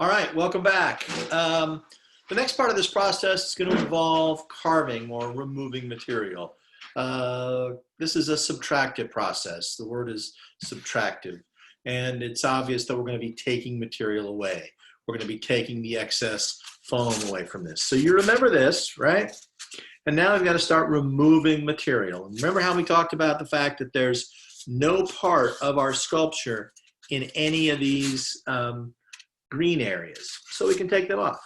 All right, welcome back. The next part of this process is going to involve carving or removing material. This is a subtractive process. The word is subtractive, and it's obvious that we're going to be taking material away. We're going to be taking the excess foam away from this. So you remember this, right? And now we've got to start removing material. And remember how we talked about the fact that there's no part of our sculpture in any of these green areas, so we can take them off.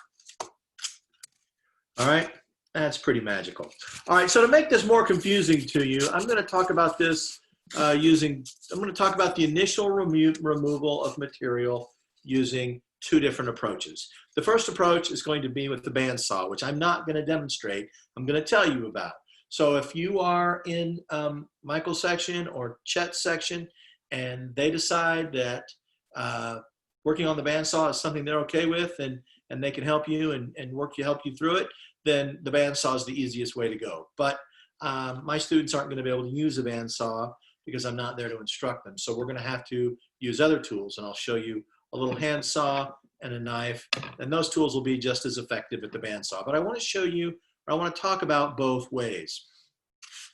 All right, that's pretty magical. All right, so to make this more confusing to you, I'm going to talk about this I'm going to talk about the initial removal of material using two different approaches. The first approach is going to be with the bandsaw, which I'm not going to demonstrate. I'm going to tell you about. So if you are in Michael's section or Chet's section and they decide that working on the bandsaw is something they're okay with and they can help you and help you through it, then the bandsaw is the easiest way to go. But my students aren't going to be able to use a bandsaw because I'm not there to instruct them. So we're going to have to use other tools, and I'll show you a little hand saw and a knife, and those tools will be just as effective at the bandsaw. But I want to show you, I want to talk about both ways.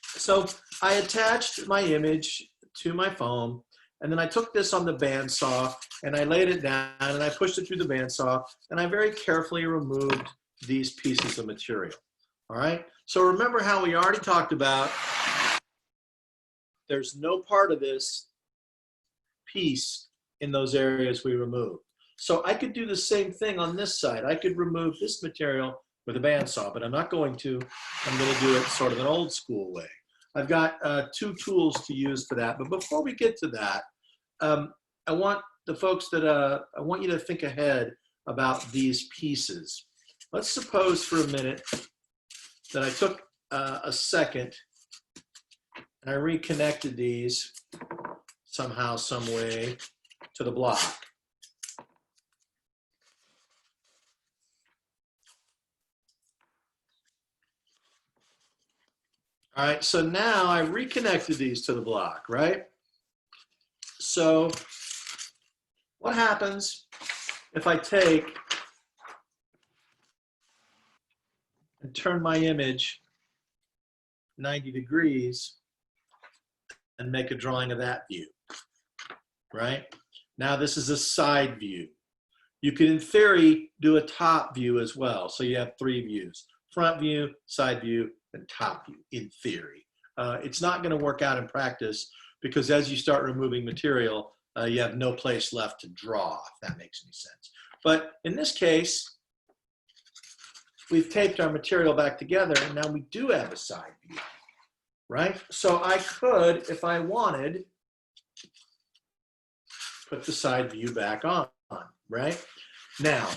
So I attached my image to my foam, and then I took this on the bandsaw and I laid it down and I pushed it through the bandsaw, and I very carefully removed these pieces of material. All right, so remember how we already talked about there's no part of this piece in those areas we removed. So I could do the same thing on this side. I could remove this material with a bandsaw, but I'm not going to. I'm going to do it sort of an old school way. I've got two tools to use for that. But before we get to that, I want the folks that I want you to think ahead about these pieces. Let's suppose for a minute that I took a second and I reconnected these somehow, some way to the block. All right, so now I reconnected these to the block, right? So what happens if I take and turn my image 90 degrees and make a drawing of that view, right? Now this is a side view. You could, in theory, do a top view as well. So you have three views: front view, side view, and top view, in theory. It's not going to work out in practice because as you start removing material, you have no place left to draw, if that makes any sense. But in this case, we've taped our material back together, and now we do have a side view, right? So I could, if I wanted, put the side view back on, right? Now,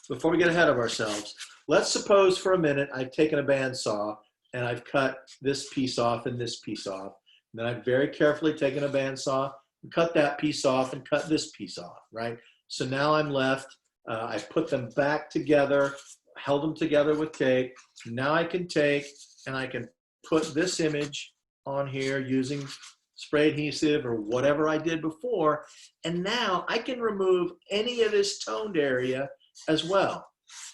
before we get ahead of ourselves, let's suppose for a minute I've taken a bandsaw and I've cut this piece off and this piece off. And then I've very carefully taken a bandsaw and cut that piece off and cut this piece off, right? So now I'm left, I've put them back together, held them together with tape. Now I can take and I can put this image on here using spray adhesive or whatever I did before, and now I can remove any of this toned area as well.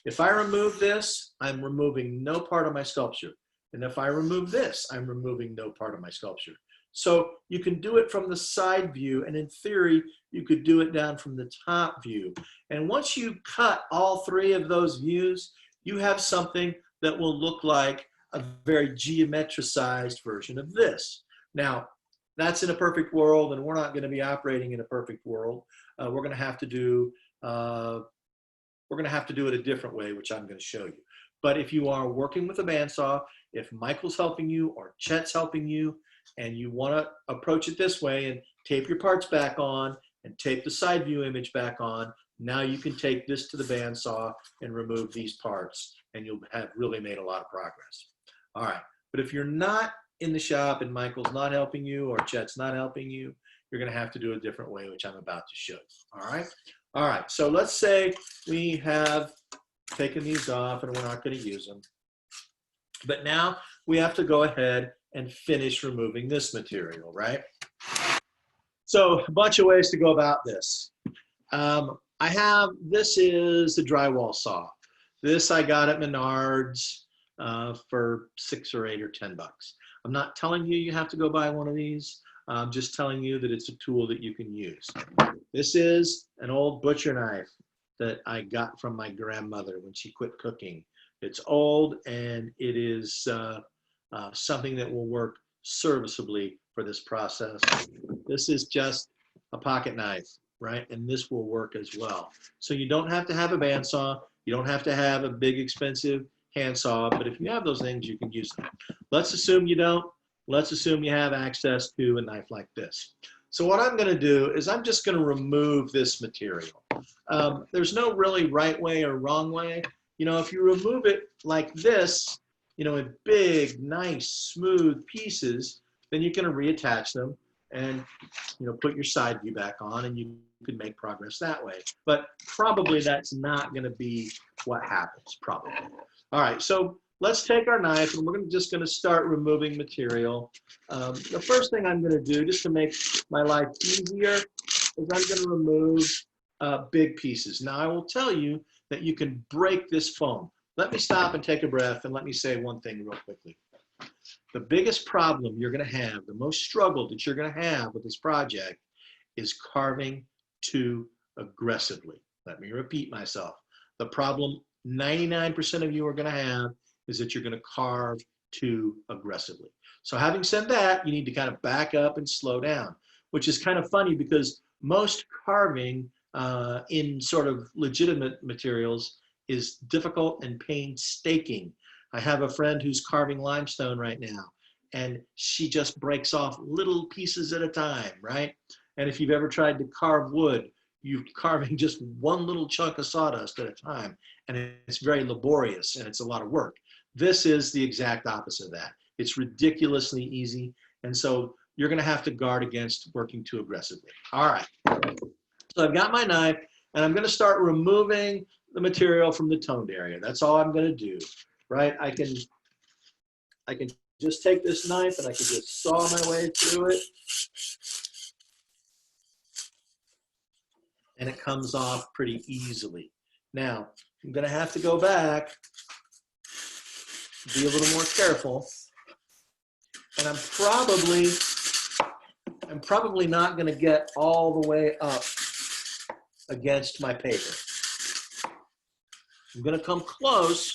If I remove this, I'm removing no part of my sculpture. And if I remove this, I'm removing no part of my sculpture. So you can do it from the side view, and in theory, you could do it down from the top view. And once you cut all three of those views, you have something that will look like a very geometricized version of this. Now, that's in a perfect world, and we're not going to be operating in a perfect world. We're going to have to do it a different way, which I'm going to show you. But if you are working with a bandsaw, if Michael's helping you or Chet's helping you, and you want to approach it this way and tape your parts back on and tape the side view image back on, now you can take this to the bandsaw and remove these parts, and you'll have really made a lot of progress. All right, but if you're not in the shop and Michael's not helping you or Chet's not helping you, you're going to have to do a different way, which I'm about to show you. All right? All right, so let's say we have taken these off and we're not going to use them. But now we have to go ahead and finish removing this material, right? So a bunch of ways to go about this. This is the drywall saw. This I got at Menards for $6 or $8 or $10. I'm not telling you you have to go buy one of these. I'm just telling you that it's a tool that you can use. This is an old butcher knife that I got from my grandmother when she quit cooking. It's old and it is something that will work serviceably for this process. This is just a pocket knife, right? And this will work as well. So you don't have to have a bandsaw. You don't have to have a big expensive handsaw, but if you have those things, you can use them. Let's assume you don't. Let's assume you have access to a knife like this. So what I'm going to do is I'm just going to remove this material. There's no really right way or wrong way. You know, if you remove it like this, you know, in big, nice, smooth pieces, then you can reattach them and, you know, put your side view back on and you can make progress that way. But probably that's not going to be what happens, probably. All right, so let's take our knife and we're just going to start removing material. The first thing I'm going to do, just to make my life easier, is I'm going to remove big pieces. Now, I will tell you that you can break this foam. Let me stop and take a breath and let me say one thing real quickly. The biggest problem you're going to have, the most struggle that you're going to have with this project is carving too aggressively. Let me repeat myself. The problem 99% of you are going to have is that you're going to carve too aggressively. So having said that, you need to kind of back up and slow down, which is kind of funny because most carving in sort of legitimate materials is difficult and painstaking. I have a friend who's carving limestone right now, and she just breaks off little pieces at a time, right? And if you've ever tried to carve wood, you're carving just one little chunk of sawdust at a time, and it's very laborious and it's a lot of work. This is the exact opposite of that. It's ridiculously easy, and so you're going to have to guard against working too aggressively. All right, so I've got my knife, and I'm going to start removing the material from the toned area. That's all I'm going to do, right? I can just take this knife and I can just saw my way through it. And it comes off pretty easily. Now, I'm going to have to go back, be a little more careful, and I'm probably not going to get all the way up against my paper. I'm going to come close,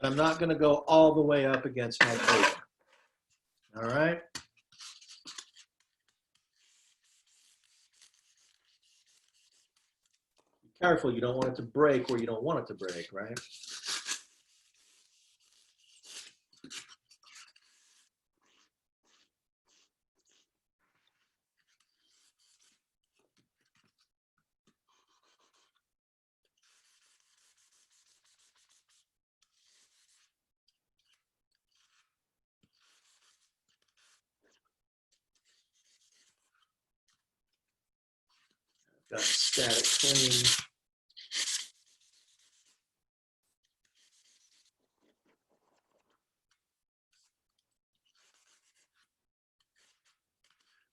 but I'm not going to go all the way up against my paper. All right? Careful, you don't want it to break where you don't want it to break, right? Got static clean.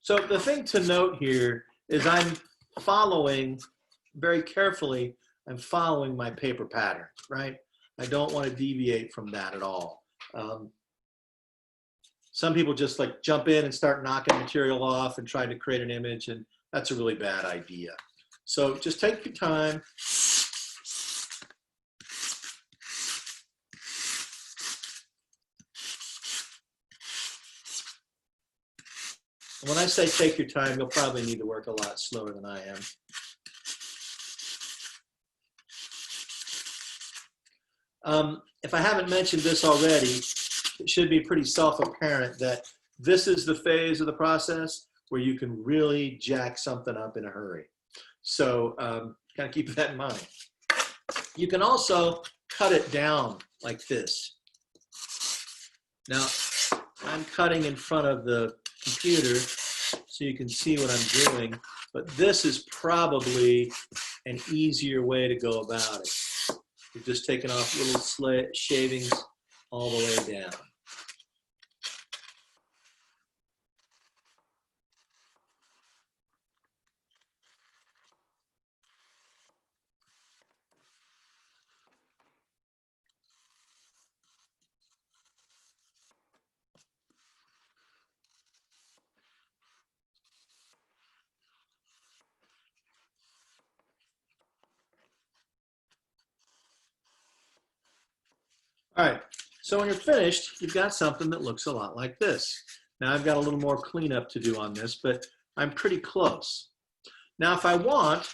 So the thing to note here is I'm following very carefully, I'm following my paper pattern, right? I don't want to deviate from that at all. Some people just like jump in and start knocking material off and trying to create an image, and that's a really bad idea. So just take your time. When I say take your time, you'll probably need to work a lot slower than I am. If I haven't mentioned this already, it should be pretty self-apparent that this is the phase of the process where you can really jack something up in a hurry. So kind of keep that in mind. You can also cut it down like this. Now, I'm cutting in front of the computer so you can see what I'm doing, but this is probably an easier way to go about it. You're just taking off little shavings all the way down. All right, so when you're finished, you've got something that looks a lot like this. Now I've got a little more cleanup to do on this, but I'm pretty close. Now if I want,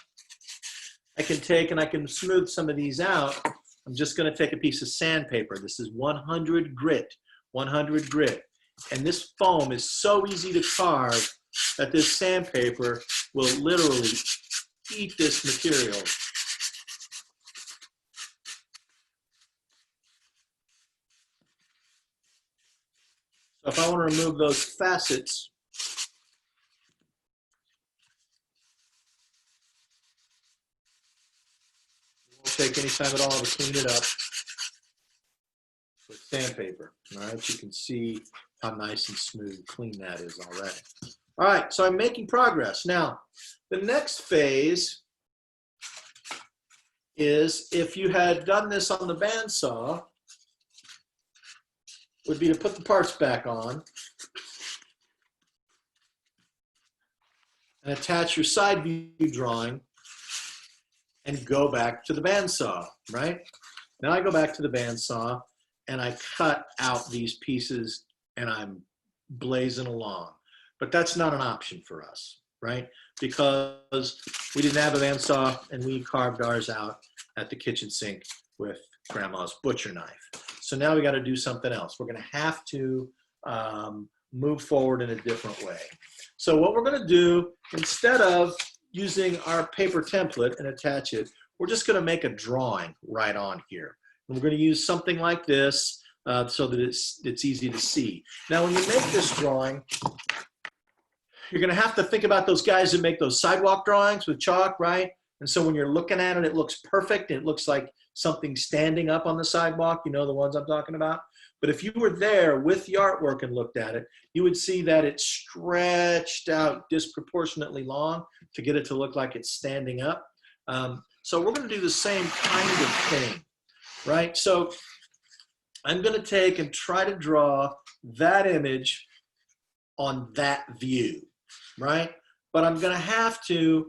I can take and I can smooth some of these out. I'm just going to take a piece of sandpaper. This is 100 grit, 100 grit. And this foam is so easy to carve that this sandpaper will literally eat this material. So if I want to remove those facets, it won't take any time at all to clean it up with sandpaper. All right, you can see how nice and smooth, clean that is already. All right, so I'm making progress. Now, the next phase is, if you had done this on the bandsaw, would be to put the parts back on and attach your side view drawing and go back to the bandsaw, right? Now I go back to the bandsaw and I cut out these pieces and I'm blazing along. But that's not an option for us, right? Because we didn't have a bandsaw and we carved ours out at the kitchen sink with grandma's butcher knife. So now we got to do something else. We're going to have to move forward in a different way. So what we're going to do, instead of using our paper template and attach it, we're just going to make a drawing right on here. And we're going to use something like this so that it's easy to see. Now when you make this drawing, you're going to have to think about those guys that make those sidewalk drawings with chalk, right? And so when you're looking at it, it looks perfect. It looks like something standing up on the sidewalk, you know, the ones I'm talking about. But if you were there with the artwork and looked at it, you would see that it's stretched out disproportionately long to get it to look like it's standing up. So we're going to do the same kind of thing, right? So I'm going to take and try to draw that image on that view, right? But I'm going to have to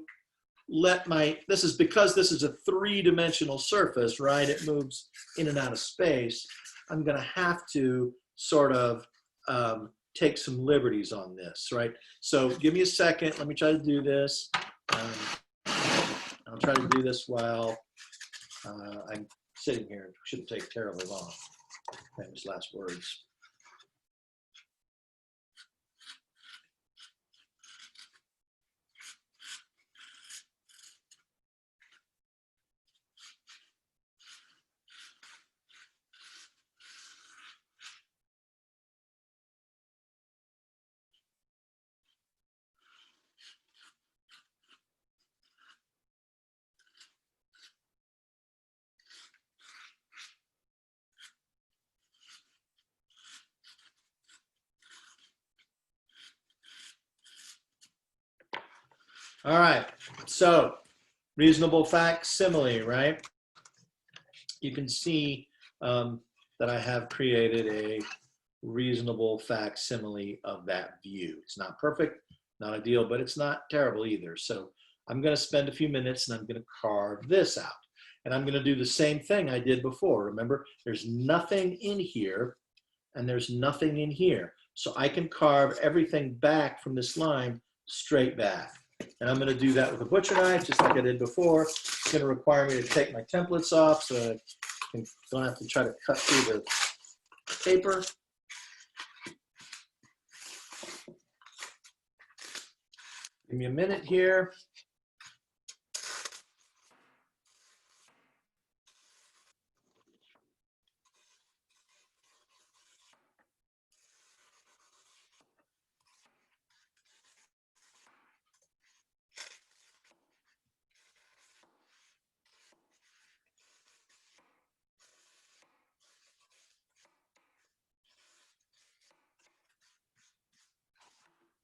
let this is because this is a three-dimensional surface, right? It moves in and out of space. I'm going to have to sort of take some liberties on this, right? So give me a second. Let me try to do this. I'll try to do this while I'm sitting here. It shouldn't take terribly long. Famous last words. All right, so reasonable facsimile, right? You can see that I have created a reasonable facsimile of that view. It's not perfect, not ideal, but it's not terrible either. So I'm going to spend a few minutes and I'm going to carve this out. And I'm going to do the same thing I did before. Remember, there's nothing in here and there's nothing in here. So I can carve everything back from this line straight back. And I'm going to do that with a butcher knife, just like I did before. It's going to require me to take my templates off so I don't have to try to cut through the paper. Give me a minute here.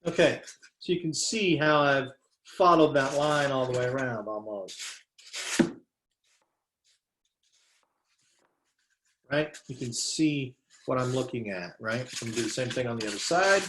Okay, so you can see how I've followed that line all the way around almost. Right? You can see what I'm looking at, right? I'm going to do the same thing on the other side.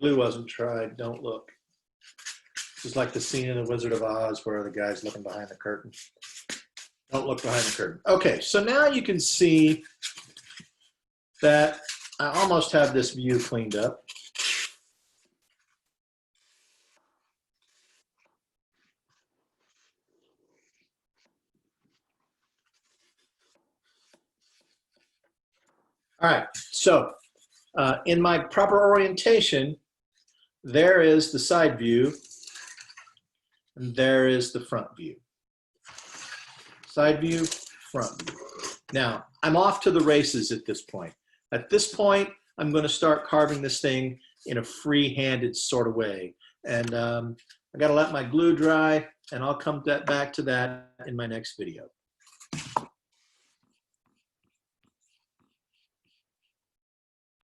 glue wasn't tried, don't look. This is like the scene in The Wizard of Oz where the guy's looking behind the curtain. Don't look behind the curtain. Okay, so now you can see that I almost have this view cleaned up. All right, so in my proper orientation, there is the side view, and there is the front view. Side view, front view. Now, I'm off to the races at this point. At this point, I'm going to start carving this thing in a free-handed sort of way. And I got to let my glue dry, and I'll come back to that in my next video.